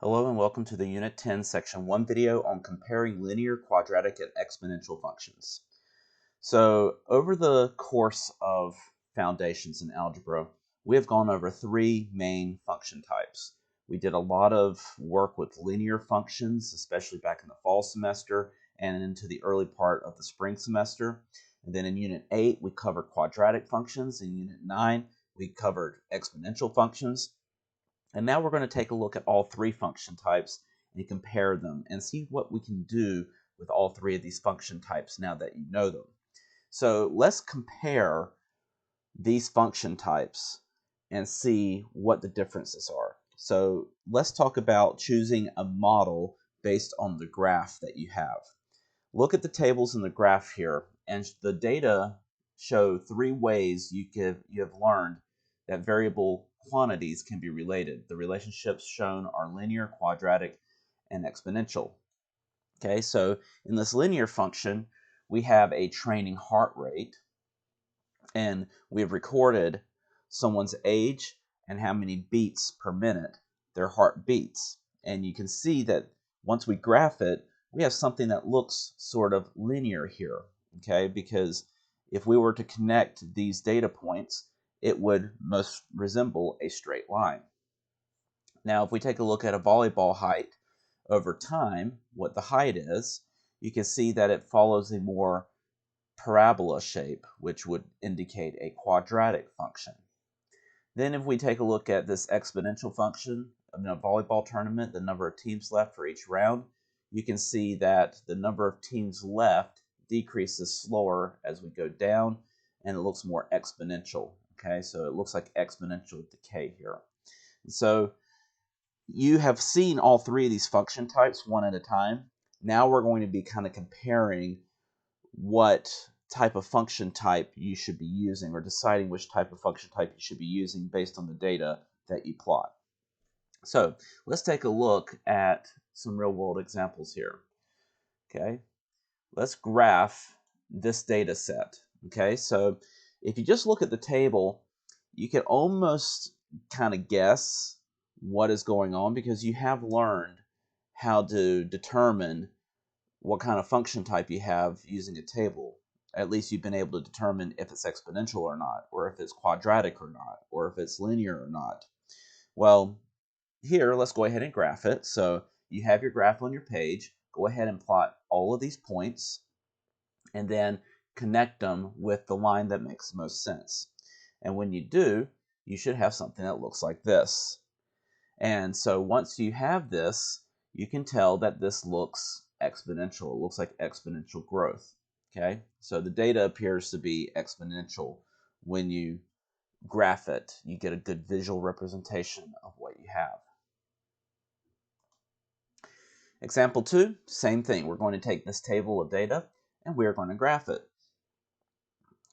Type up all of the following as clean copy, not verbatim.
Hello and welcome to the Unit 10 Section 1 video on comparing linear, quadratic, and exponential functions. So over the course of foundations in algebra, we have gone over three main function types. We did a lot of work with linear functions, especially back in the fall semester and into the early part of the spring semester. And then in Unit 8, we covered quadratic functions. In Unit 9, we covered exponential functions. And now we're going to take a look at all three function types and compare them and see what we can do with all three of these function types now that you know them. So let's compare these function types and see what the differences are. So let's talk about choosing a model based on the graph that you have. Look at the tables in the graph here, and the data show three ways you have learned that variable quantities can be related. The relationships shown are linear, quadratic, and exponential. Okay, so in this linear function, we have a training heart rate, and we have recorded someone's age and how many beats per minute their heart beats. And you can see that once we graph it, we have something that looks sort of linear here, okay? Because if we were to connect these data points, it would most resemble a straight line. Now, if we take a look at a volleyball height over time, what the height is, you can see that it follows a more parabola shape, which would indicate a quadratic function. Then if we take a look at this exponential function in a volleyball tournament, the number of teams left for each round, you can see that the number of teams left decreases slower as we go down, and it looks more exponential. Okay, so it looks like exponential decay here. So you have seen all three of these function types one at a time. Now we're going to be kind of comparing what type of function type you should be using, or deciding which type of function type you should be using based on the data that you plot. So let's take a look at some real world examples here. Okay, let's graph this data set. Okay, so if you just look at the table, you can almost kind of guess what is going on because you have learned how to determine what kind of function type you have using a table. At least you've been able to determine if it's exponential or not, or if it's quadratic or not, or if it's linear or not. Well, here, let's go ahead and graph it. So you have your graph on your page. Go ahead and plot all of these points, and then connect them with the line that makes the most sense. And when you do, you should have something that looks like this. And so once you have this, you can tell that this looks exponential. It looks like exponential growth. Okay, so the data appears to be exponential when you graph it. You get a good visual representation of what you have. Example 2, same thing. We're going to take this table of data and we're going to graph it.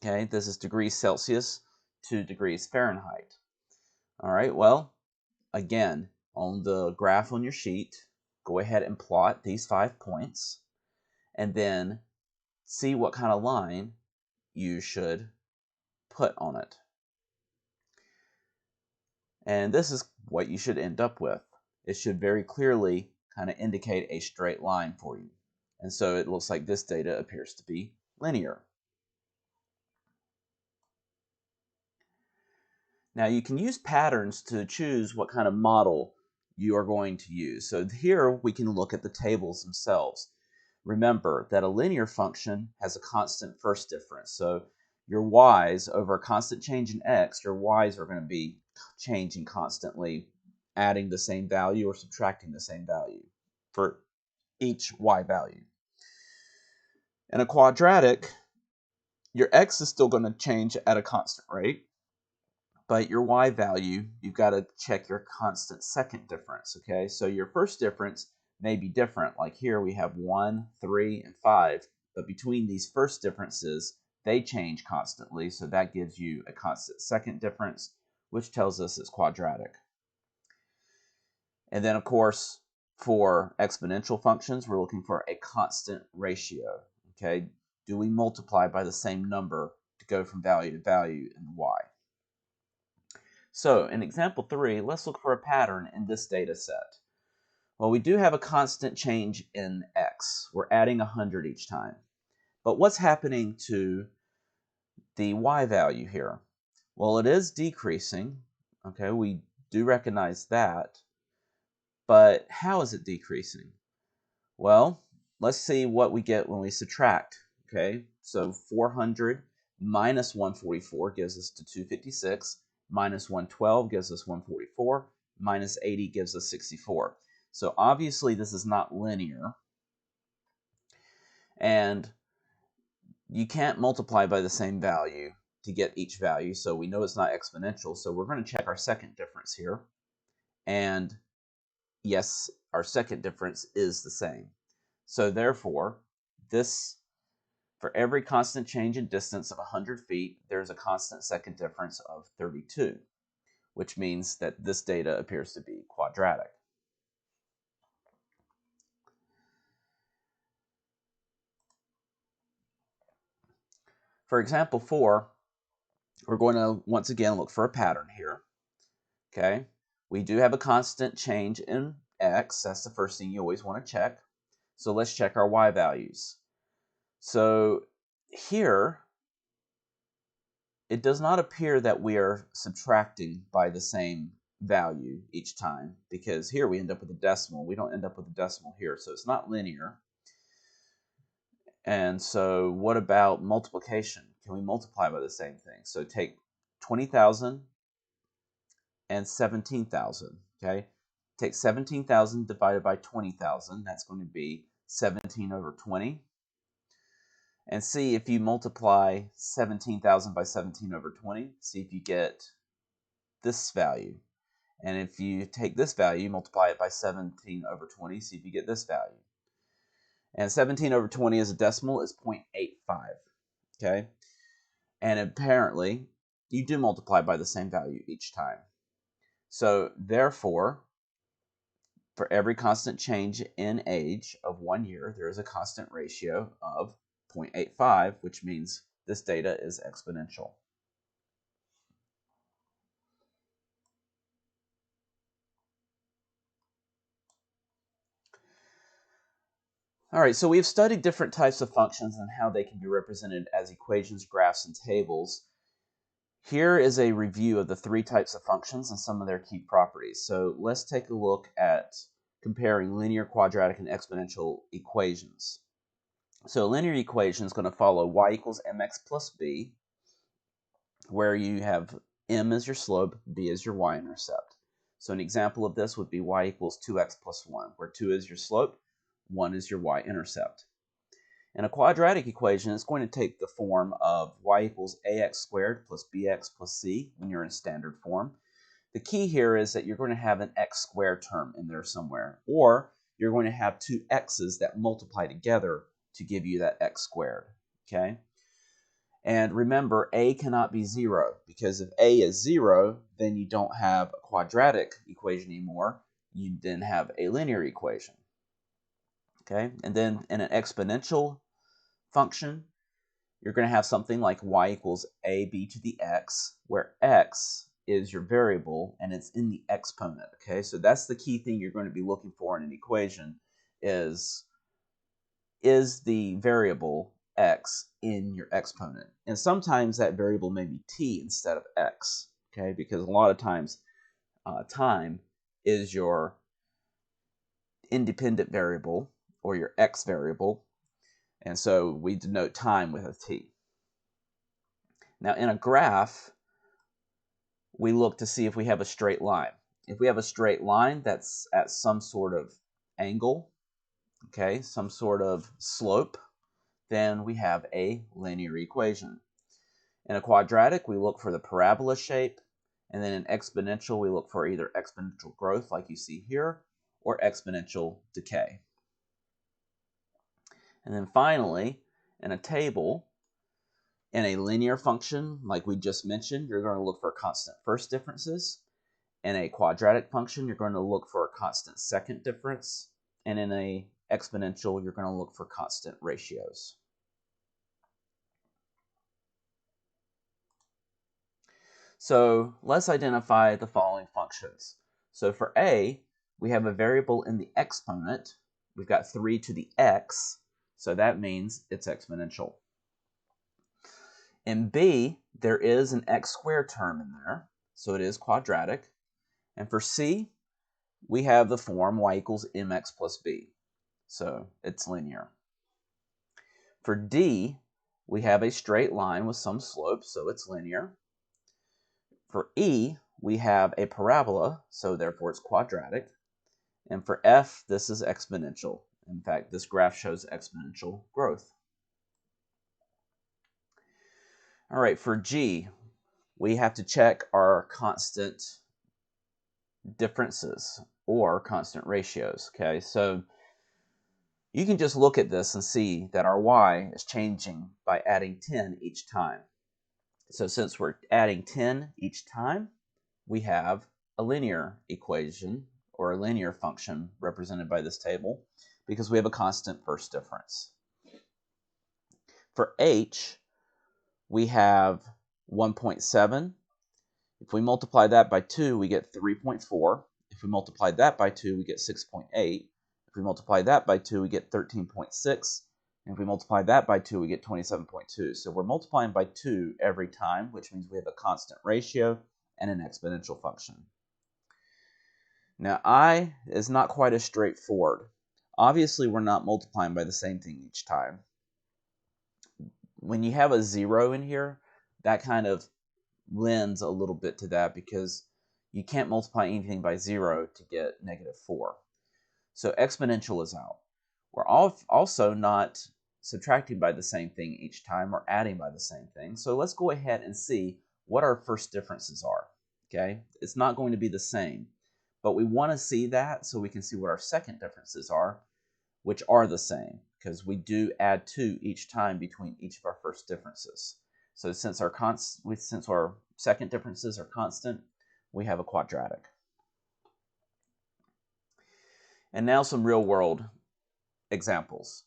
Okay, this is degrees Celsius to degrees Fahrenheit. All right, well, again, on the graph on your sheet, go ahead and plot these 5 points and then see what kind of line you should put on it. And this is what you should end up with. It should very clearly kind of indicate a straight line for you. And so it looks like this data appears to be linear. Now you can use patterns to choose what kind of model you are going to use. So here we can look at the tables themselves. Remember that a linear function has a constant first difference. So your y's over a constant change in x, your y's are going to be changing constantly, adding the same value or subtracting the same value for each y value. In a quadratic, your x is still going to change at a constant rate, but your y value, you've got to check your constant second difference, okay? So your first difference may be different. Like here we have 1, 3, and 5, but between these first differences, they change constantly, so that gives you a constant second difference, which tells us it's quadratic. And then, of course, for exponential functions, we're looking for a constant ratio, okay? Do we multiply by the same number to go from value to value in the y? So in example 3, let's look for a pattern in this data set. Well, we do have a constant change in x. We're adding 100 each time. But what's happening to the y value here? Well, it is decreasing. Okay, we do recognize that. But how is it decreasing? Well, let's see what we get when we subtract. Okay, so 400 minus 144 gives us to 256, minus 112 gives us 144, minus 80 gives us 64. So obviously this is not linear, and you can't multiply by the same value to get each value, so we know it's not exponential. So we're going to check our second difference here, and yes, our second difference is the same. So therefore, for every constant change in distance of 100 feet, there's a constant second difference of 32, which means that this data appears to be quadratic. For example 4, we're going to once again look for a pattern here. Okay, we do have a constant change in x. That's the first thing you always want to check. So let's check our y values. So here, it does not appear that we are subtracting by the same value each time, because here we end up with a decimal. We don't end up with a decimal here, so it's not linear. And so what about multiplication? Can we multiply by the same thing? So take 20,000 and 17,000, okay? Take 17,000 divided by 20,000. That's going to be 17 over 20. And see if you multiply 17,000 by 17 over 20, see if you get this value. And if you take this value, multiply it by 17 over 20, see if you get this value. And 17 over 20 as a decimal is 0.85, okay? And apparently, you do multiply by the same value each time. So therefore, for every constant change in age of 1 year, there is a constant ratio of 0.85, which means this data is exponential. All right, so we've studied different types of functions and how they can be represented as equations, graphs, and tables. Here is a review of the 3 types of functions and some of their key properties. So let's take a look at comparing linear, quadratic, and exponential equations. So a linear equation is going to follow y equals mx plus b, where you have m as your slope, b as your y-intercept. So an example of this would be y equals 2x plus 1, where 2 is your slope, 1 is your y-intercept. In a quadratic equation, it's going to take the form of y equals ax squared plus bx plus c when you're in standard form. The key here is that you're going to have an x squared term in there somewhere, or you're going to have 2 x's that multiply together to give you that x squared, okay? And remember, a cannot be 0, because if a is 0, then you don't have a quadratic equation anymore. You then have a linear equation, okay? And then in an exponential function, you're going to have something like y equals ab to the x, where x is your variable and it's in the exponent, okay? So that's the key thing you're going to be looking for in an equation is the variable x in your exponent. And sometimes that variable may be t instead of x, okay? Because a lot of times time is your independent variable or your x variable, and so we denote time with a t. Now in a graph, we look to see if we have a straight line. If we have a straight line that's at some sort of angle, okay, some sort of slope, then we have a linear equation. In a quadratic, we look for the parabola shape, and then in exponential, we look for either exponential growth like you see here, or exponential decay. And then finally, in a table, in a linear function, like we just mentioned, you're going to look for constant first differences. In a quadratic function, you're going to look for a constant second difference. And in a exponential, you're going to look for constant ratios. So let's identify the following functions. So for a, we have a variable in the exponent. We've got 3 to the x, so that means it's exponential. In b, there is an x squared term in there, so it is quadratic. And for c, we have the form y equals mx plus b, so it's linear. For d, we have a straight line with some slope, so it's linear. For e, we have a parabola, so therefore it's quadratic. And for f, this is exponential. In fact, this graph shows exponential growth. All right, for g, we have to check our constant differences or constant ratios, okay? So you can just look at this and see that our y is changing by adding 10 each time. So since we're adding 10 each time, we have a linear equation or a linear function represented by this table because we have a constant first difference. For h, we have 1.7. If we multiply that by 2, we get 3.4. If we multiply that by 2, we get 6.8. If we multiply that by 2, we get 13.6. And if we multiply that by 2, we get 27.2. So we're multiplying by 2 every time, which means we have a constant ratio and an exponential function. Now, I is not quite as straightforward. Obviously, we're not multiplying by the same thing each time. When you have a 0 in here, that kind of lends a little bit to that because you can't multiply anything by 0 to get -4. So exponential is out. We're also not subtracting by the same thing each time or adding by the same thing. So let's go ahead and see what our first differences are. Okay, it's not going to be the same, but we want to see that so we can see what our second differences are, which are the same because we do add 2 each time between each of our first differences. So since our second differences are constant, we have a quadratic. And now some real-world examples.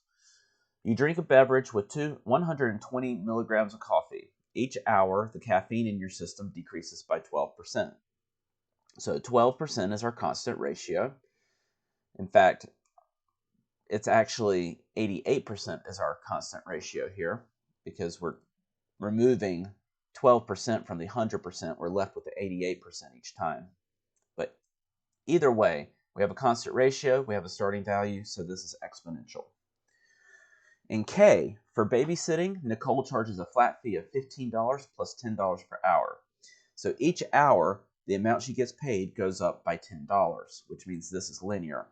You drink a beverage with 120 milligrams of coffee. Each hour, the caffeine in your system decreases by 12%. So 12% is our constant ratio. In fact, it's actually 88% is our constant ratio here because we're removing 12% from the 100%. We're left with the 88% each time. But either way, we have a constant ratio, we have a starting value, so this is exponential. In K, for babysitting, Nicole charges a flat fee of $15 plus $10 per hour. So each hour, the amount she gets paid goes up by $10, which means this is linear.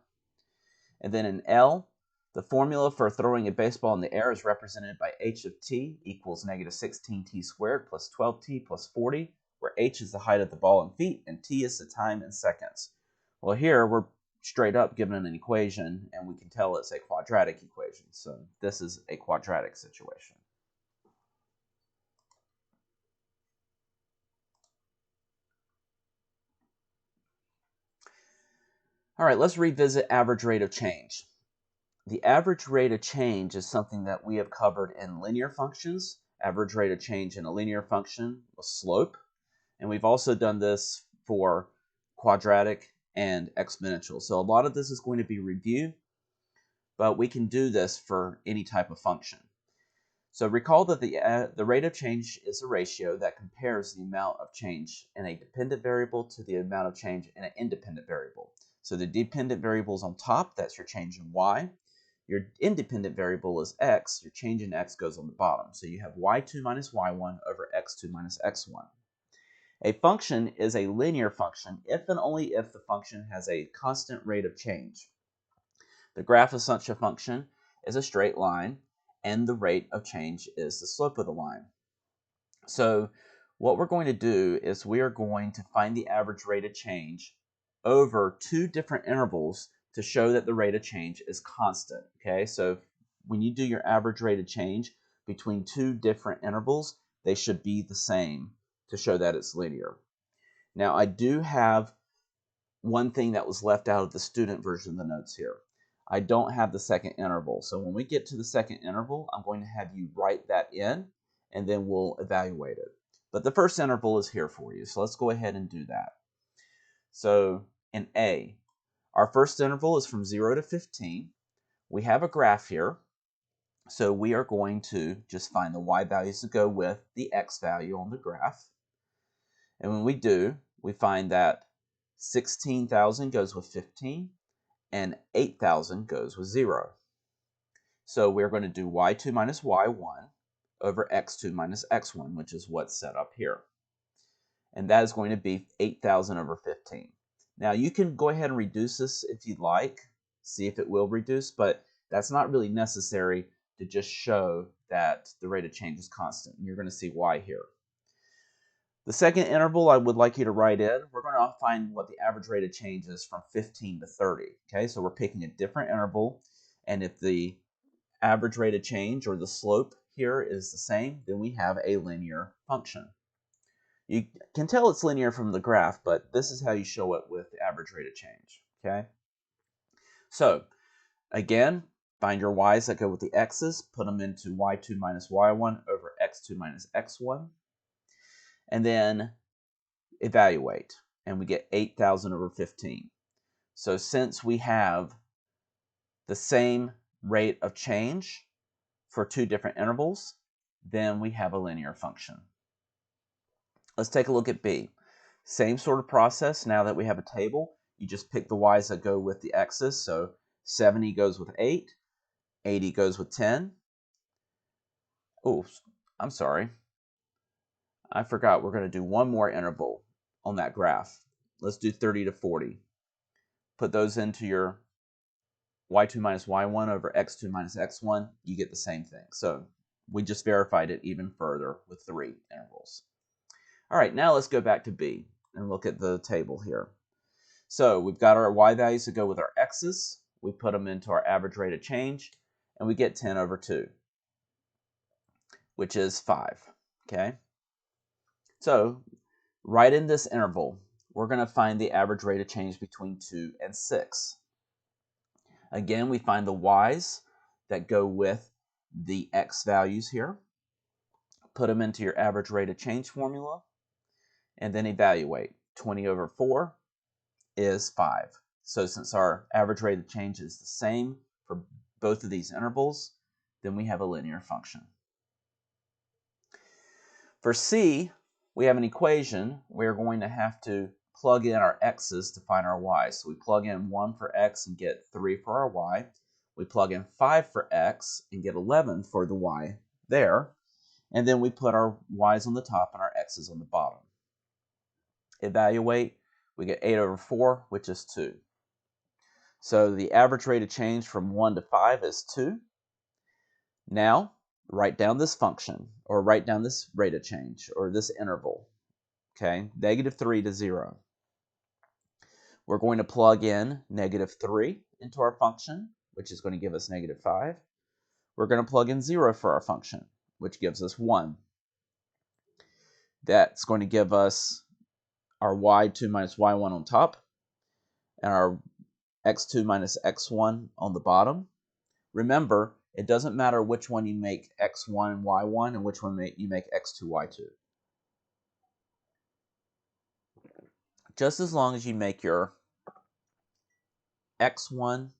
And then in L, the formula for throwing a baseball in the air is represented by h of t equals -16t squared plus 12t plus 40, where h is the height of the ball in feet and t is the time in seconds. Well, here we're straight up given an equation, and we can tell it's a quadratic equation. So this is a quadratic situation. All right, let's revisit average rate of change. The average rate of change is something that we have covered in linear functions, average rate of change in a linear function with slope, and we've also done this for quadratic and exponential. So a lot of this is going to be review, but we can do this for any type of function. So recall that the rate of change is a ratio that compares the amount of change in a dependent variable to the amount of change in an independent variable. So the dependent variable is on top, that's your change in y. Your independent variable is x, your change in x goes on the bottom. So you have y2 minus y1 over x2 minus x1. A function is a linear function if and only if the function has a constant rate of change. The graph of such a function is a straight line, and the rate of change is the slope of the line. So what we're going to do is we are going to find the average rate of change over 2 different intervals to show that the rate of change is constant. Okay, so when you do your average rate of change between 2 different intervals, they should be the same to show that it's linear. Now, I do have one thing that was left out of the student version of the notes here. I don't have the second interval. So when we get to the second interval, I'm going to have you write that in, and then we'll evaluate it. But the first interval is here for you, so let's go ahead and do that. So in A, Our first interval is from 0 to 15. We have a graph here, so we are going to just find the y values to go with the x value on the graph. And when we do, we find that 16,000 goes with 15, and 8,000 goes with 0. So we're going to do y2 minus y1 over x2 minus x1, which is what's set up here. And that is going to be 8,000 over 15. Now you can go ahead and reduce this if you'd like, see if it will reduce, but that's not really necessary to just show that the rate of change is constant. And you're going to see why here. The second interval I would like you to write in, we're going to find what the average rate of change is from 15 to 30. Okay, so we're picking a different interval, and if the average rate of change or the slope here is the same, then we have a linear function. You can tell it's linear from the graph, but this is how you show it with the average rate of change. Okay, so again, find your y's that go with the x's, put them into y2 minus y1 over x2 minus x1, and then evaluate, and we get 8,000 over 15. So since we have the same rate of change for two different intervals, then we have a linear function. Let's take a look at B. Same sort of process. Now that we have a table, you just pick the y's that go with the x's. So 70 goes with 8, 80 goes with 10. Oh, I'm sorry. I forgot we're going to do one more interval on that graph. Let's do 30 to 40. Put those into your y2 minus y1 over x2 minus x1. You get the same thing. So we just verified it even further with 3 intervals. All right, now let's go back to B and look at the table here. So we've got our y values to go with our x's. We put them into our average rate of change, and we get 10 over 2, which is 5. Okay? So right in this interval, we're going to find the average rate of change between 2 and 6. Again, we find the y's that go with the x values here. Put them into your average rate of change formula, and then evaluate. 20 over 4 is 5. So since our average rate of change is the same for both of these intervals, then we have a linear function. For C, we have an equation. We're going to have to plug in our x's to find our y's. So we plug in 1 for x and get 3 for our y. We plug in 5 for x and get 11 for the y there. And then we put our y's on the top and our x's on the bottom. Evaluate, we get 8 over 4, which is 2. So the average rate of change from 1 to 5 is 2. Now, write down this function, or write down this rate of change, or this interval. Okay, -3 to 0. We're going to plug in -3 into our function, which is going to give us -5. We're going to plug in 0 for our function, which gives us 1. That's going to give us our y2 minus y1 on top, and our x2 minus x1 on the bottom. Remember, it doesn't matter which one you make x1 y1 and which one you make x2 y2. Just as long as you make your x1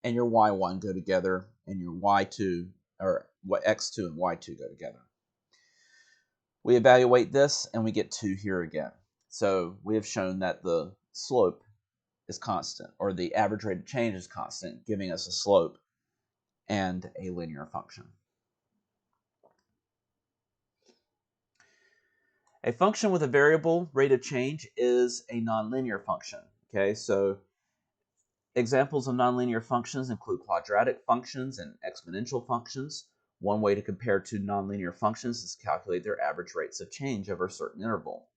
and your y1 go together and your y2 or x2 and y2 go together. We evaluate this and we get 2 here again. So we have shown that the slope is constant, or the average rate of change is constant, giving us a slope and a linear function. A function with a variable rate of change is a nonlinear function. Okay, so examples of nonlinear functions include quadratic functions and exponential functions. One way to compare two nonlinear functions is to calculate their average rates of change over a certain interval.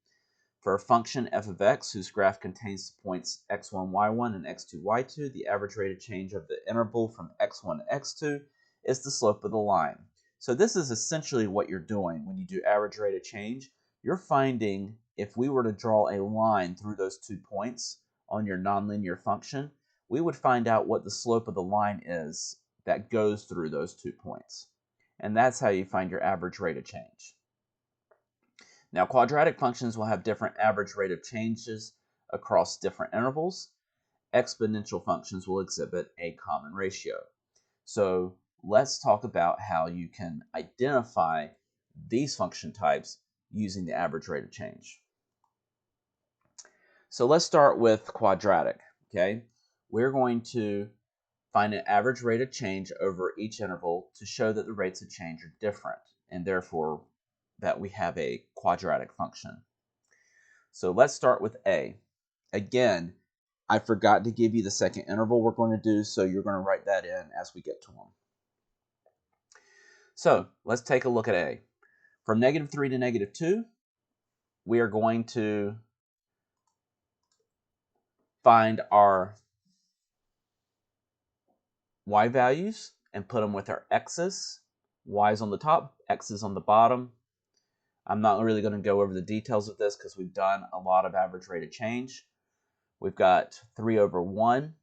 For a function f of x whose graph contains the points x1, y1, and x2, y2, the average rate of change of the interval from x1 to x2 is the slope of the line. So this is essentially what you're doing when you do average rate of change. You're finding if we were to draw a line through those 2 points on your nonlinear function, we would find out what the slope of the line is that goes through those 2 points. And that's how you find your average rate of change. Now, quadratic functions will have different average rate of changes across different intervals, exponential functions will exhibit a common ratio. So let's talk about how you can identify these function types using the average rate of change. So let's start with quadratic, okay? We're going to find an average rate of change over each interval to show that the rates of change are different, and therefore that we have a quadratic function. So let's start with A. Again, I forgot to give you the second interval we're going to do, so you're going to write that in as we get to them. So let's take a look at A. From -3 to -2, we are going to find our y values and put them with our x's. Y is on the top, x is on the bottom. I'm not really going to go over the details of this because we've done a lot of average rate of change. We've got 3/1,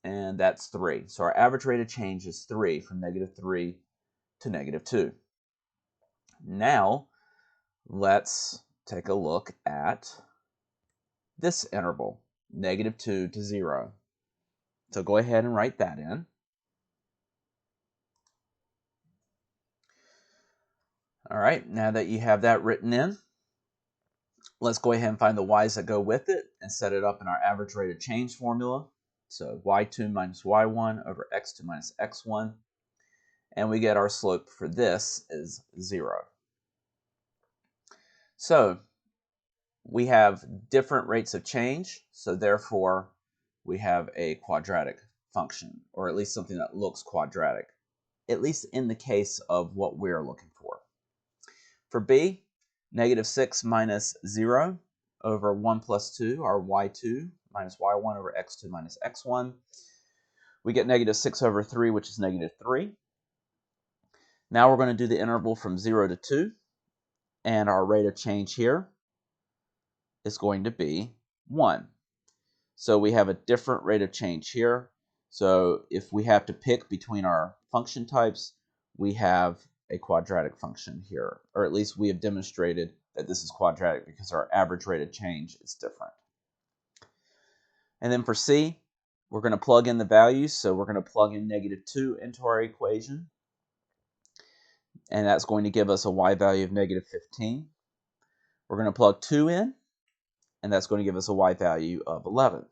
and that's 3. So our average rate of change is 3 from -3 to -2. Now, let's take a look at this interval, -2 to 0. So go ahead and write that in. All right, now that you have that written in, let's go ahead and find the y's that go with it and set it up in our average rate of change formula. So y2 minus y1 over x2 minus x1. And we get our slope for this is 0. So we have different rates of change, so therefore we have a quadratic function, or at least something that looks quadratic, at least in the case of what we're looking for. For B, -6 minus 0 over 1 plus 2, our y2 minus y1 over x2 minus x1. We get -6 over 3, which is -3. Now we're going to do the interval from 0 to 2, and our rate of change here is going to be 1. So we have a different rate of change here. So if we have to pick between our function types, we have a quadratic function here, or at least we have demonstrated that this is quadratic because our average rate of change is different. And then for C, we're going to plug in the values. So we're going to plug in -2 into our equation, and that's going to give us a y value of -15. We're going to plug 2 in, and that's going to give us a y value of 11.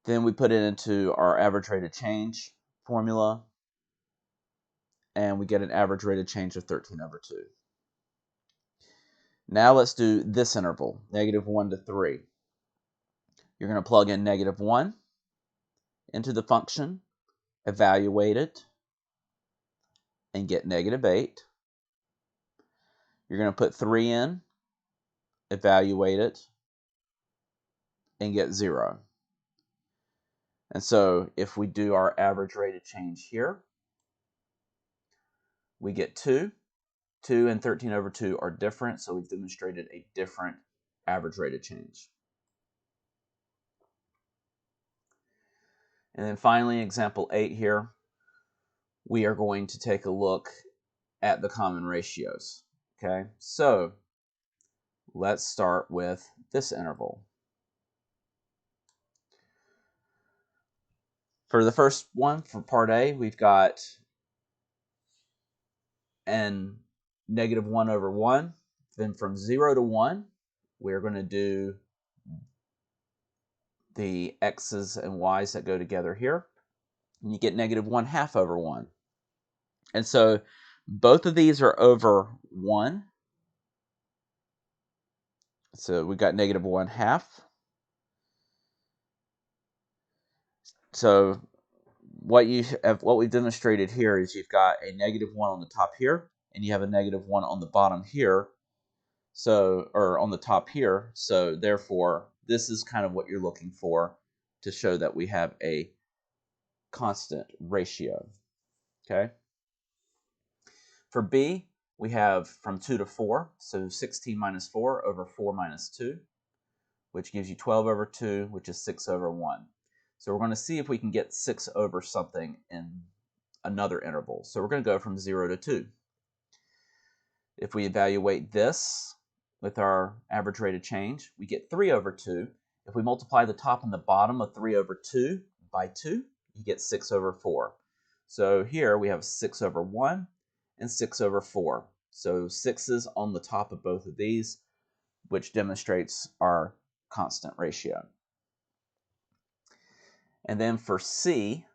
Then we put it into our average rate of change formula, and we get an average rate of change of 13/2. Now let's do this interval, -1 to 3. You're going to plug in -1 into the function, evaluate it, and get -8. You're going to put 3 in, evaluate it, and get 0. And so if we do our average rate of change here, we get 2. 2 and 13/2 are different, so we've demonstrated a different average rate of change. And then finally, example 8 here, we are going to take a look at the common ratios. Okay, so let's start with this interval. For the first one, for part A, we've got n -1 over 1. Then from 0 to 1, we're going to do the x's and y's that go together here. And you get -1/2 over 1. And so both of these are over 1. So we got -1/2. So what we've demonstrated here is you've got a -1 on the top here, and you have a -1 on the bottom here. So, or on the top here. So therefore, this is kind of what you're looking for to show that we have a constant ratio. Okay. For B, we have from 2 to 4, so 16 minus 4 over 4 minus 2, which gives you 12/2, which is 6/1. So we're going to see if we can get 6 over something in another interval. So we're going to go from 0 to 2. If we evaluate this, with our average rate of change, we get 3 over 2. If we multiply the top and the bottom of 3 over 2 by 2, you get 6 over 4. So here we have 6 over 1 and 6 over 4. So 6's on the top of both of these, which demonstrates our constant ratio. And then for C,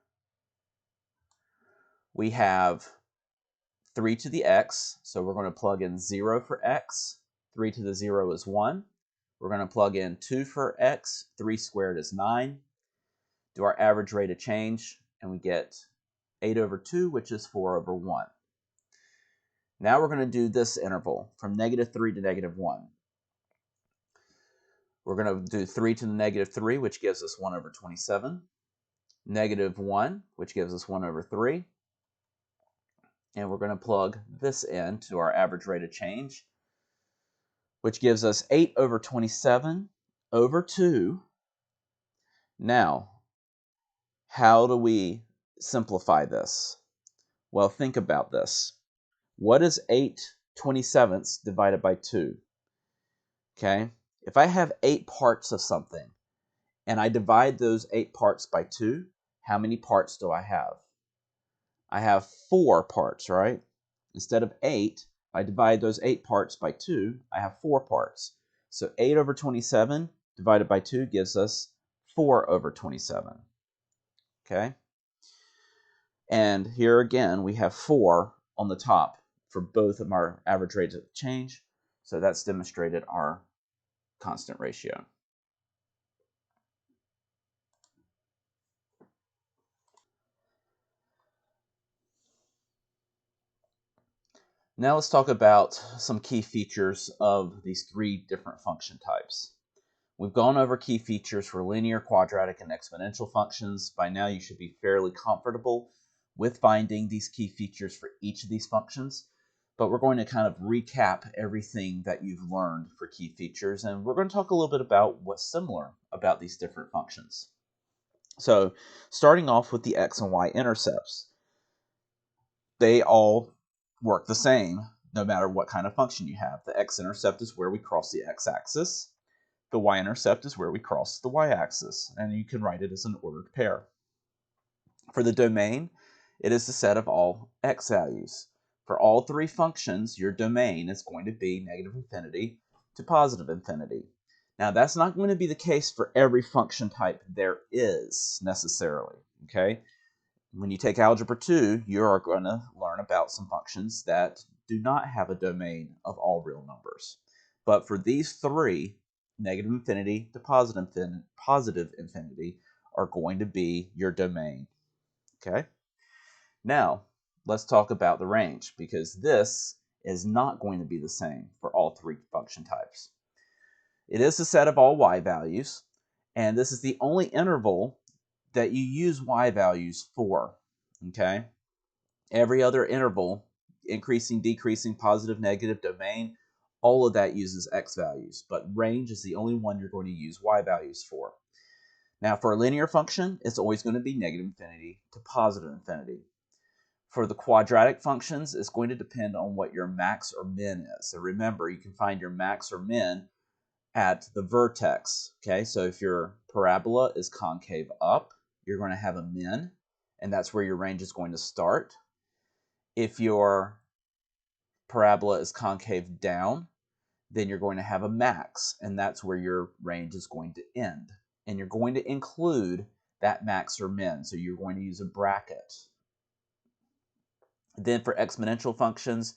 we have 3 to the x, so we're going to plug in 0 for x. 3 to the 0 is 1. We're going to plug in 2 for x. 3 squared is 9. Do our average rate of change, and we get 8 over 2, which is 4 over 1. Now we're going to do this interval from -3 to -1. We're going to do 3 to the -3, which gives us 1 over 27. -1, which gives us 1 over 3. And we're going to plug this in to our average rate of change, which gives us 8 over 27 over 2. Now, how do we simplify this? Well, think about this. What is 8 27ths divided by 2? Okay, if I have 8 parts of something, and I divide those 8 parts by 2, how many parts do I have? I have 4 parts, right? Instead of 8, I divide those 8 parts by 2, I have 4 parts. So 8 over 27 divided by 2 gives us 4 over 27. Okay? And here again, we have 4 on the top for both of our average rates of change. So that's demonstrated our constant ratio. Now let's talk about some key features of these 3 different function types. We've gone over key features for linear, quadratic, and exponential functions. By now you should be fairly comfortable with finding these key features for each of these functions, but we're going to kind of recap everything that you've learned for key features, and we're going to talk a little bit about what's similar about these different functions. So starting off with the x and y intercepts, they all work the same no matter what kind of function you have. The x-intercept is where we cross the x-axis. The y-intercept is where we cross the y-axis, and you can write it as an ordered pair. For the domain, it is the set of all x values. For all 3 functions, your domain is going to be -infinity to +infinity. Now, that's not going to be the case for every function type there is, necessarily, okay? When you take Algebra 2, you are going to learn about some functions that do not have a domain of all real numbers. But for these 3, -infinity to positive infinity are going to be your domain. Okay? Now, let's talk about the range, because this is not going to be the same for all 3 function types. It is the set of all y values, and this is the only interval that you use y values for. Okay? Every other interval, increasing, decreasing, positive, negative, domain, all of that uses x values, but range is the only one you're going to use y values for. Now, for a linear function, it's always going to be -infinity to +infinity. For the quadratic functions, it's going to depend on what your max or min is. So remember, you can find your max or min at the vertex. Okay, so if your parabola is concave up, you're going to have a min, and that's where your range is going to start. If your parabola is concave down, then you're going to have a max, and that's where your range is going to end. And you're going to include that max or min, so you're going to use a bracket. Then for exponential functions,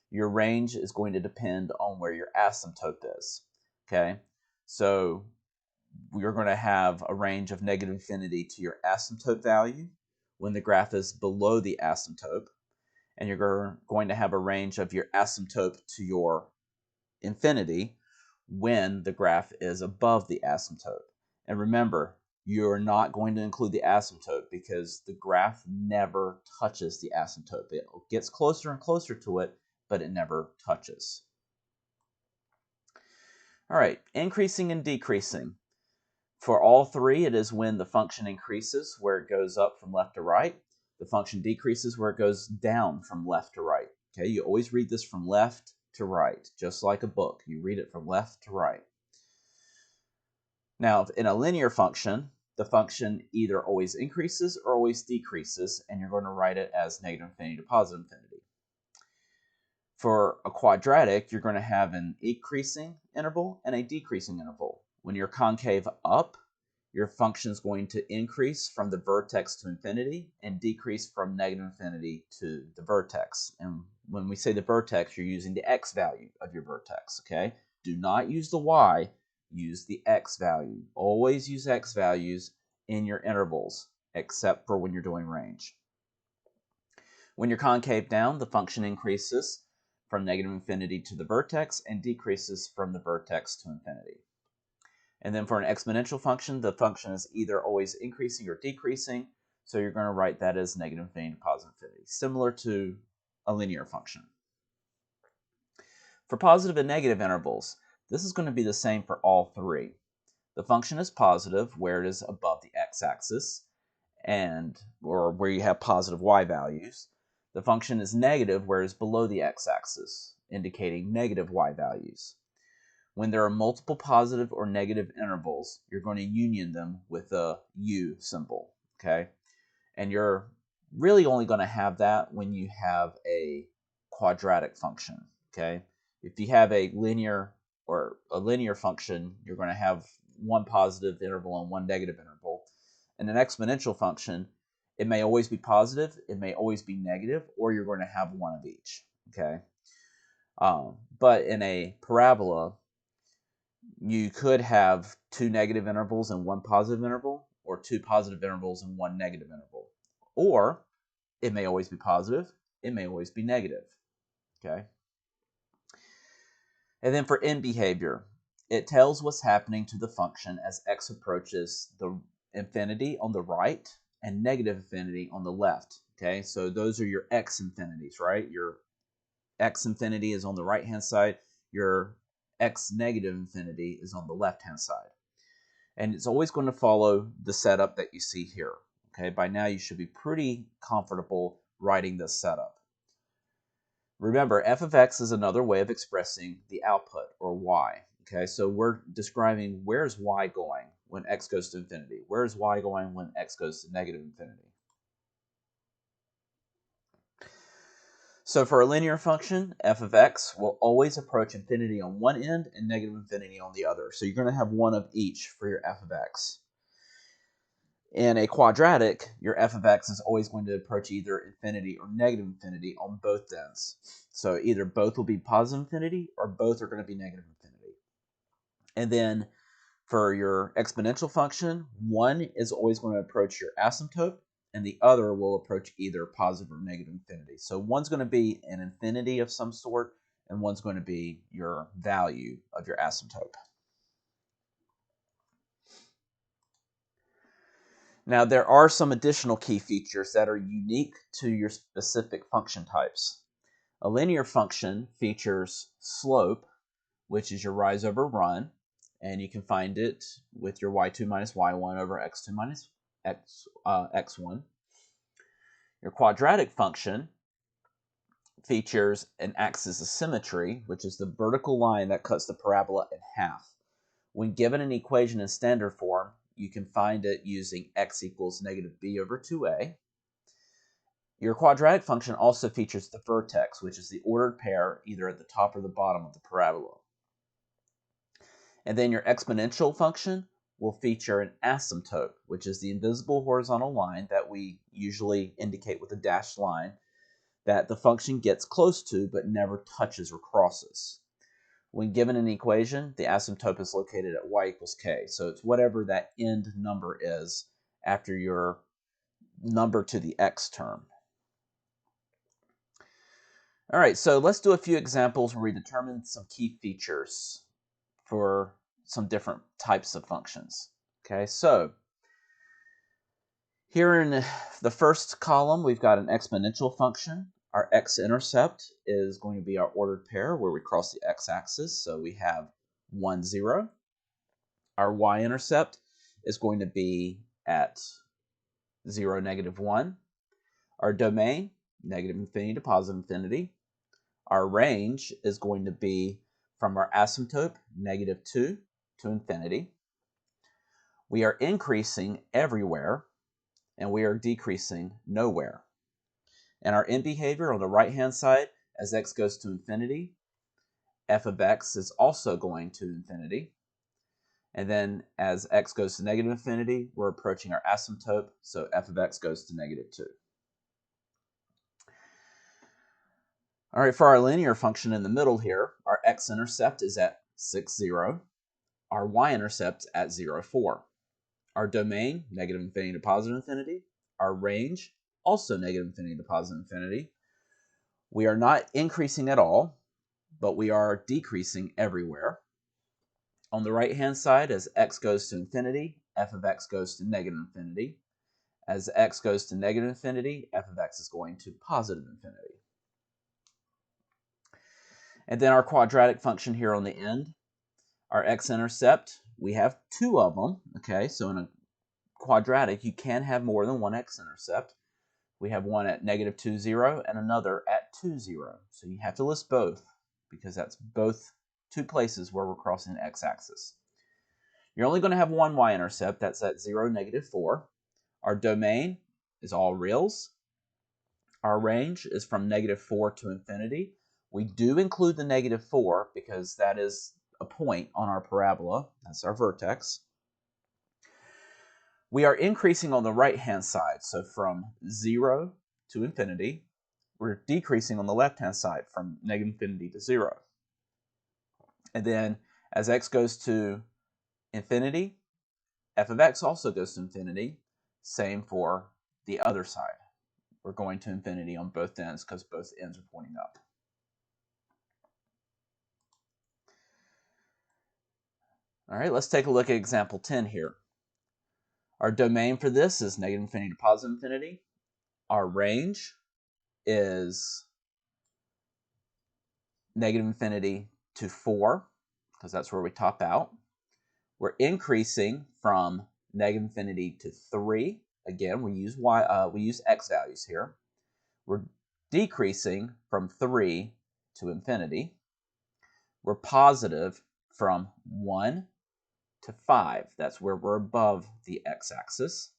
your range is going to depend on where your asymptote is. Okay, so you're going to have a range of -infinity to your asymptote value when the graph is below the asymptote, and you're going to have a range of your asymptote to your infinity when the graph is above the asymptote. And remember, you're not going to include the asymptote because the graph never touches the asymptote. It gets closer and closer to it, but it never touches. All right, increasing and decreasing. For all 3, it is when the function increases where it goes up from left to right. The function decreases where it goes down from left to right. Okay, you always read this from left to right, just like a book. You read it from left to right. Now, in a linear function, the function either always increases or always decreases, and you're going to write it as negative infinity to positive infinity. For a quadratic, you're going to have an increasing interval and a decreasing interval. When you're concave up, your function is going to increase from the vertex to infinity and decrease from negative infinity to the vertex. And when we say the vertex, you're using the x value of your vertex, okay? Do not use the y, use the x value. Always use x values in your intervals, except for when you're doing range. When you're concave down, the function increases from negative infinity to the vertex and decreases from the vertex to infinity. And then for an exponential function, the function is either always increasing or decreasing, so you're going to write that as negative infinity to positive infinity, similar to a linear function. For positive and negative intervals, this is going to be the same for all three. The function is positive where it is above the x-axis, or where you have positive y values. The function is negative where it is below the x-axis, indicating negative y values. When there are multiple positive or negative intervals, you're going to union them with a U symbol, okay? And you're really only going to have that when you have a quadratic function, okay? If you have a linear function, you're going to have one positive interval and one negative interval. In an exponential function, it may always be positive, it may always be negative, or you're going to have one of each, okay? But in a parabola, you could have two negative intervals and one positive interval, or two positive intervals and one negative interval. Or it may always be positive, it may always be negative, okay? And then for end behavior, it tells what's happening to the function as x approaches the infinity on the right and negative infinity on the left, okay? So those are your x infinities, right? Your x infinity is on the right-hand side, your x negative infinity is on the left-hand side. And it's always going to follow the setup that you see here, okay? By now you should be pretty comfortable writing this setup. Remember, f of x is another way of expressing the output, or y. Okay, so we're describing where's y going when x goes to infinity. Where's y going when x goes to negative infinity? So for a linear function, f of x will always approach infinity on one end and negative infinity on the other. So you're going to have one of each for your f of x. In a quadratic, your f of x is always going to approach either infinity or negative infinity on both ends. So either both will be positive infinity or both are going to be negative infinity. And then for your exponential function, one is always going to approach your asymptote and the other will approach either positive or negative infinity. So one's going to be an infinity of some sort and one's going to be your value of your asymptote. Now, there are some additional key features that are unique to your specific function types. A linear function features slope, which is your rise over run, and you can find it with your y2 minus y1 over x2 minus x1. Your quadratic function features an axis of symmetry, which is the vertical line that cuts the parabola in half. When given an equation in standard form, you can find it using x equals negative b over 2a. Your quadratic function also features the vertex, which is the ordered pair either at the top or the bottom of the parabola. And then your exponential function will feature an asymptote, which is the invisible horizontal line that we usually indicate with a dashed line that the function gets close to but never touches or crosses. When given an equation, the asymptote is located at y equals k. So it's whatever that end number is after your number to the x term. All right, so let's do a few examples where we determine some key features for some different types of functions. Okay, so here in the first column, we've got an exponential function. Our x-intercept is going to be our ordered pair where we cross the x-axis. So we have 1, 0. Our y-intercept is going to be at 0, negative 1. Our domain, negative infinity to positive infinity. Our range is going to be from our asymptote, -2, to infinity. We are increasing everywhere, and we are decreasing nowhere. And our end behavior on the right-hand side, as x goes to infinity, f of x is also going to infinity. And then as x goes to negative infinity, we're approaching our asymptote, so f of x goes to -2. All right, for our linear function in the middle here, our x-intercept is at 6, 0. Our y-intercept at 0, 4. Our domain, negative infinity to positive infinity. Our range, also negative infinity to positive infinity. We are not increasing at all, but we are decreasing everywhere. On the right-hand side, as x goes to infinity, f of x goes to negative infinity. As x goes to negative infinity, f of x is going to positive infinity. And then our quadratic function here on the end, our x-intercept, we have two of them, okay? So in a quadratic, you can have more than one x-intercept. We have one at -2, 0, and another at 2, 0. So you have to list both, because that's both two places where we're crossing the x-axis. You're only going to have one y-intercept, that's at 0, -4. Our domain is all reals. Our range is from -4 to infinity. We do include the -4 because that is a point on our parabola. That's our vertex. We are increasing on the right-hand side, so from 0 to infinity. We're decreasing on the left-hand side from -infinity to 0. And then as x goes to infinity, f of x also goes to infinity. Same for the other side. We're going to infinity on both ends because both ends are pointing up. All right, let's take a look at example 10 here. Our domain for this is -infinity to positive infinity. Our range is -infinity to 4, because that's where we top out. We're increasing from -infinity to 3. Again, we use x values here. We're decreasing from 3 to infinity. We're positive from 1 to 5. That's where we're above the x-axis.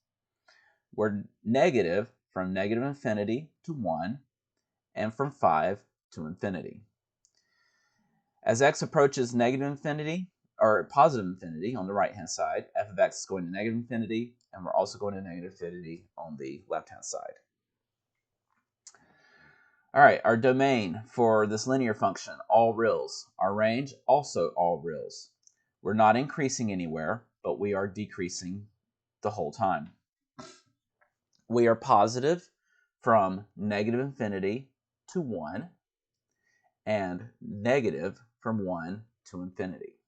We're negative from -infinity to 1, and from 5 to infinity. As x approaches negative infinity, or positive infinity on the right-hand side, f of x is going to negative infinity, and we're also going to negative infinity on the left-hand side. All right, our domain for this linear function, all reals. Our range, also all reals. We're not increasing anywhere, but we are decreasing the whole time. We are positive from negative infinity to 1, and negative from 1 to infinity.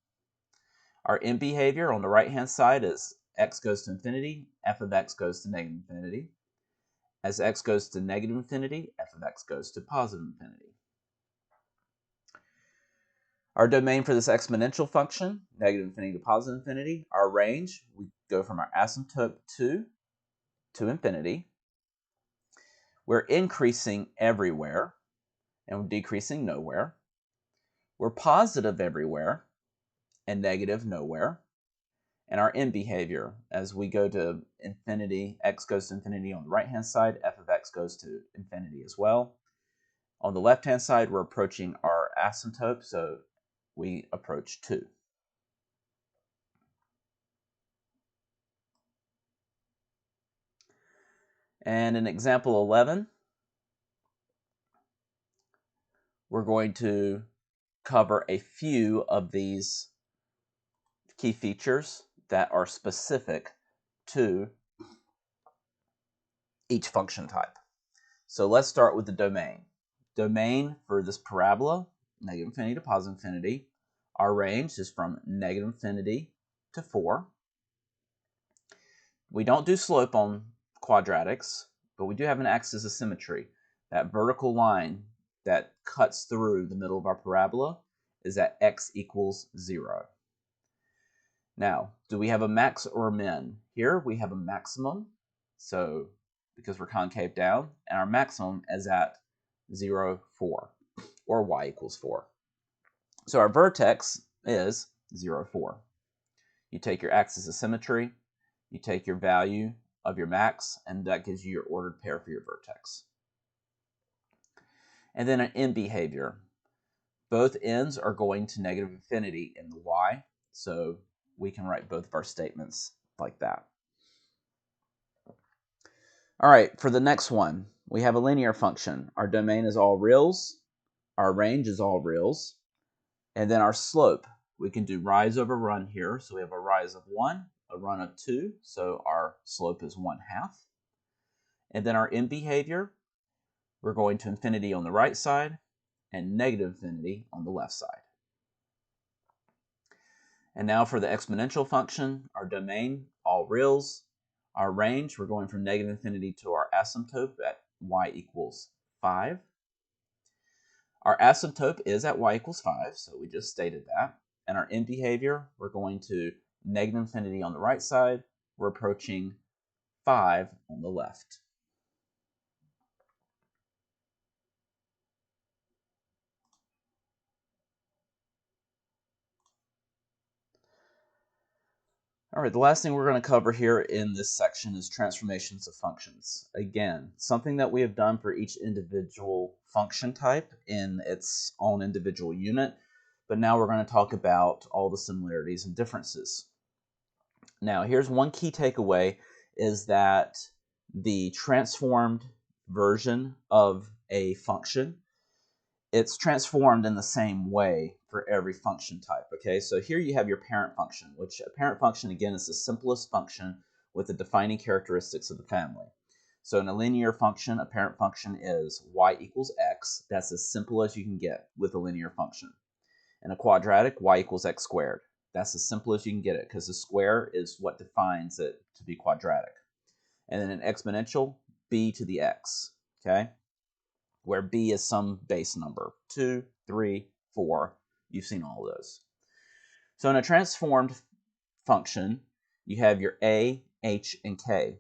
Our end behavior on the right-hand side is x goes to infinity, f of x goes to negative infinity. As x goes to negative infinity, f of x goes to positive infinity. Our domain for this exponential function, negative infinity to positive infinity, our range, we go from our asymptote 2 to infinity. We're increasing everywhere, and we're decreasing nowhere. We're positive everywhere, and negative nowhere. And our end behavior, as we go to infinity, x goes to infinity on the right-hand side, f of x goes to infinity as well. On the left-hand side, we're approaching our asymptote, so we approach 2. And in example 11, we're going to cover a few of these key features that are specific to each function type. So let's start with the domain. Domain for this parabola, negative infinity to positive infinity. Our range is from negative infinity to 4. We don't do slope on quadratics, but we do have an axis of symmetry. That vertical line that cuts through the middle of our parabola is at x equals 0. Now, do we have a max or a min? Here we have a maximum, so because we're concave down, and our maximum is at 0, 4. or y equals 4. So our vertex is 0, 4. You take your axis of symmetry, you take your value of your max, and that gives you your ordered pair for your vertex. And then an end behavior. Both ends are going to negative infinity in the y, so we can write both of our statements like that. All right, for the next one, we have a linear function. Our domain is all reals, our range is all reals, and then our slope, we can do rise over run here. So we have a rise of 1, a run of 2, so our slope is 1/2. And then our end behavior, we're going to infinity on the right side and negative infinity on the left side. And now for the exponential function, our domain, all reals. Our range, we're going from negative infinity to our asymptote at y equals 5. Our asymptote is at y equals 5, so we just stated that. And our end behavior, we're going to negative infinity on the right side. We're approaching 5 on the left. All right, the last thing we're going to cover here in this section is transformations of functions. Again, something that we have done for each individual function type in its own individual unit, but now we're going to talk about all the similarities and differences. Now, here's one key takeaway, is that the transformed version of a function, it's transformed in the same way for every function type, okay? So here you have your parent function, which a parent function, again, is the simplest function with the defining characteristics of the family. So in a linear function, a parent function is y equals x. That's as simple as you can get with a linear function. In a quadratic, y equals x squared. That's as simple as you can get it, because the square is what defines it to be quadratic. And then an exponential, b to the x, okay? Where b is some base number, 2, 3, 4. You've seen all of those. So in a transformed function, you have your a, h, and k.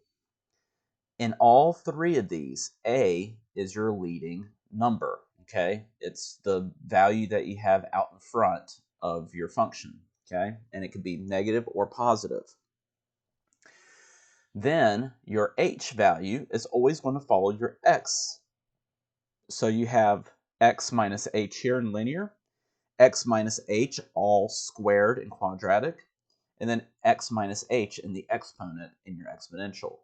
In all three of these, a is your leading number, okay? It's the value that you have out in front of your function, okay? And it could be negative or positive. Then your h value is always going to follow your x. So you have x minus h here in linear, x minus h all squared in quadratic, and then x minus h in the exponent in your exponential.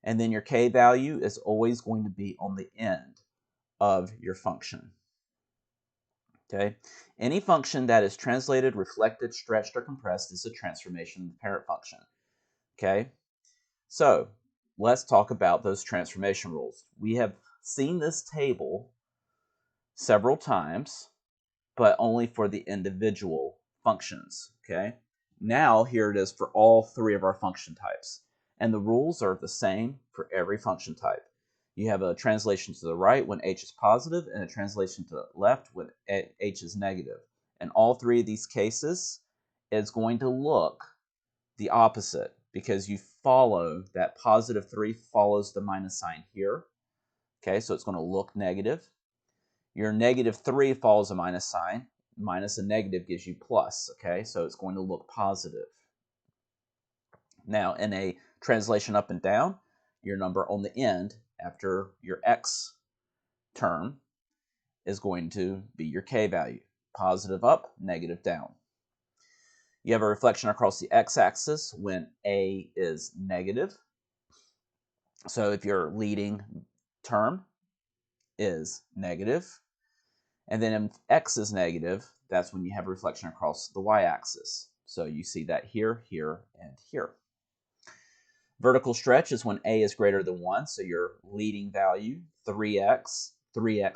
And then your k value is always going to be on the end of your function. Okay? Any function that is translated, reflected, stretched, or compressed is a transformation of the parent function. Okay? So let's talk about those transformation rules. We have seen this table several times, but only for the individual functions, okay? Now, here it is for all three of our function types. And the rules are the same for every function type. You have a translation to the right when h is positive, and a translation to the left when h is negative. In all three of these cases, it's going to look the opposite, because you follow that positive 3 follows the minus sign here. Okay, so it's going to look negative. Your negative 3 follows a minus sign. Minus a negative gives you plus, okay? So it's going to look positive. Now, in a translation up and down, your number on the end after your x term is going to be your k value. Positive up, negative down. You have a reflection across the x-axis when a is negative. So if your leading term is negative, and then if x is negative, that's when you have a reflection across the y-axis. So you see that here, here, and here. Vertical stretch is when a is greater than 1, so your leading value, 3x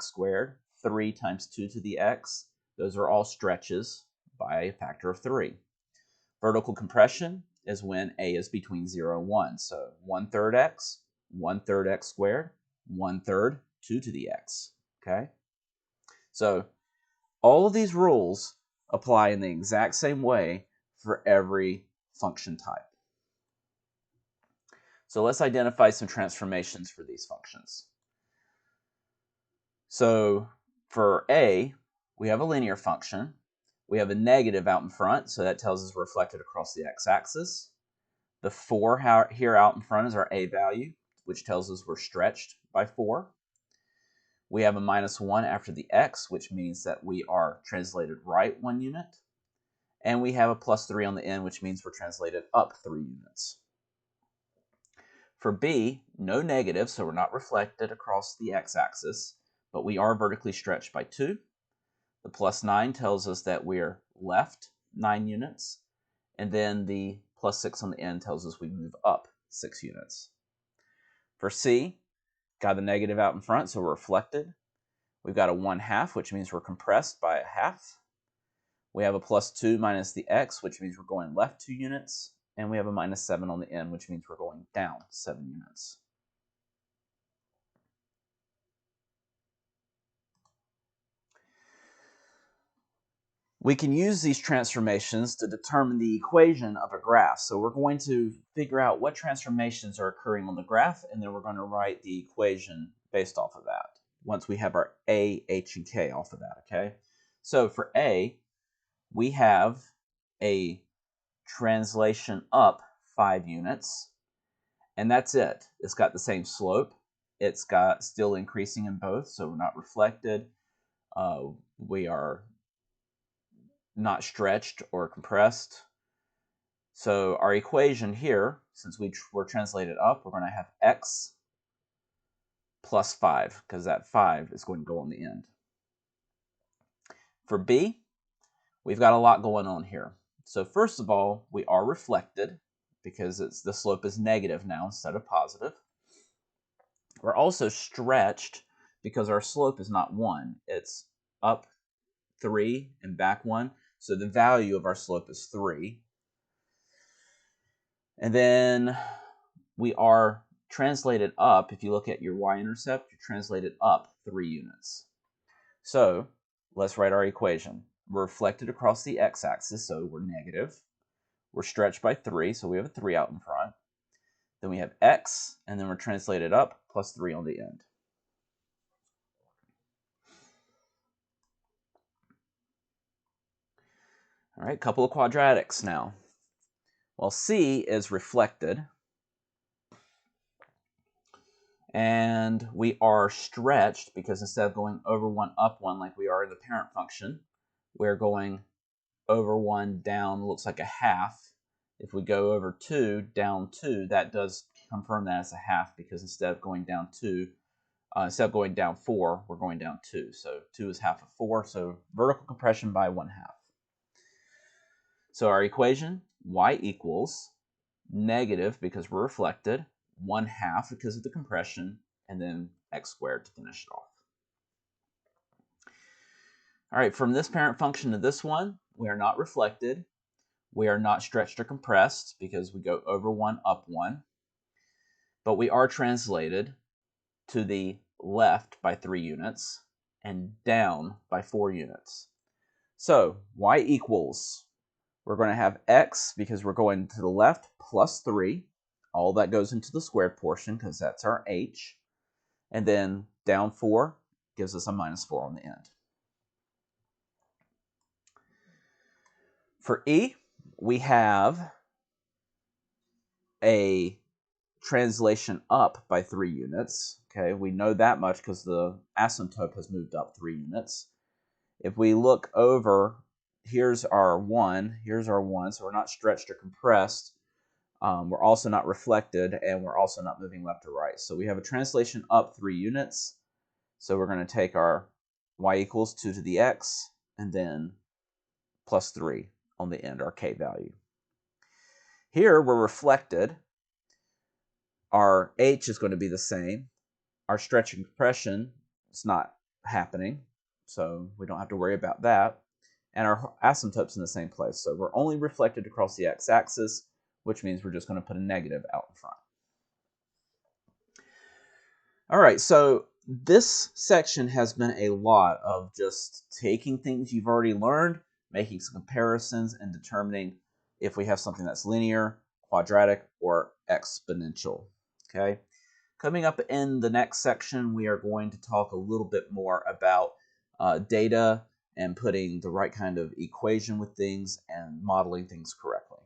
squared, 3 times 2 to the x. Those are all stretches by a factor of 3. Vertical compression is when a is between 0 and 1, so 1/3 x, 1/3 x squared, 1/3 2 to the x, okay? So all of these rules apply in the exact same way for every function type. So let's identify some transformations for these functions. So For A, we have a linear function. We have a negative out in front, so that tells us we're reflected across the x-axis. The 4 here out in front is our A value, which tells us we're stretched by 4. We have a -1 after the x, which means that we are translated right 1 unit. And we have a +3 on the end, which means we're translated up 3 units. For B, no negative, so we're not reflected across the x-axis, but we are vertically stretched by 2. The +9 tells us that we're left 9 units, and then the +6 on the end tells us we move up 6 units. For C, got the negative out in front, so we're reflected. We've got a 1/2, which means we're compressed by a half. We have a +2 minus the x, which means we're going left 2 units. And we have a -7 on the end, which means we're going down 7 units. We can use these transformations to determine the equation of a graph. So we're going to figure out what transformations are occurring on the graph, and then we're going to write the equation based off of that once we have our A, H, and K off of that, okay? So for A, we have a translation up 5 units, and that's it. It's got the same slope. It's got still increasing in both, so we're not reflected. We are not stretched or compressed. So our equation here, since we're translated up, we're going to have x plus 5, because that 5 is going to go on the end. For B, we've got a lot going on here. So first of all, we are reflected, because the slope is negative now instead of positive. We're also stretched, because our slope is not 1. It's up 3 and back 1. So the value of our slope is 3. And then we are translated up. If you look at your y-intercept, you're translated up 3 units. So let's write our equation. We're reflected across the x-axis, so we're negative. We're stretched by 3, so we have a 3 out in front. Then we have x, and then we're translated up plus 3 on the end. All right, couple of quadratics now. Well, C is reflected, and we are stretched because instead of going over 1, up 1 like we are in the parent function, we're going over 1, down, looks like a half. If we go over 2, down 2, that does confirm that as a half, because instead of going down 2, instead of going down 4, we're going down 2. So 2 is half of 4, so vertical compression by 1/2. So our equation, y equals negative, because we're reflected, 1/2 because of the compression, and then x squared to finish it off. All right, from this parent function to this one, we are not reflected. We are not stretched or compressed because we go over 1, up 1. But we are translated to the left by 3 units and down by 4 units. So y equals, we're going to have x, because we're going to the left, plus 3. All that goes into the squared portion because that's our h. And then down 4 gives us a -4 on the end. For E, we have a translation up by 3 units. Okay, we know that much because the asymptote has moved up 3 units. If we look over, here's our 1, so we're not stretched or compressed. We're also not reflected, and we're also not moving left or right. So we have a translation up 3 units. So we're going to take our y equals 2 to the x, and then plus 3 on the end, our k value. Here we're reflected. Our h is going to be the same. Our stretch and compression is not happening, so we don't have to worry about that. And our asymptote's in the same place, so we're only reflected across the x-axis, which means we're just going to put a negative out in front. All right, so this section has been a lot of just taking things you've already learned, making some comparisons, and determining if we have something that's linear, quadratic, or exponential. Okay. Coming up in the next section, we are going to talk a little bit more about data and putting the right kind of equation with things and modeling things correctly.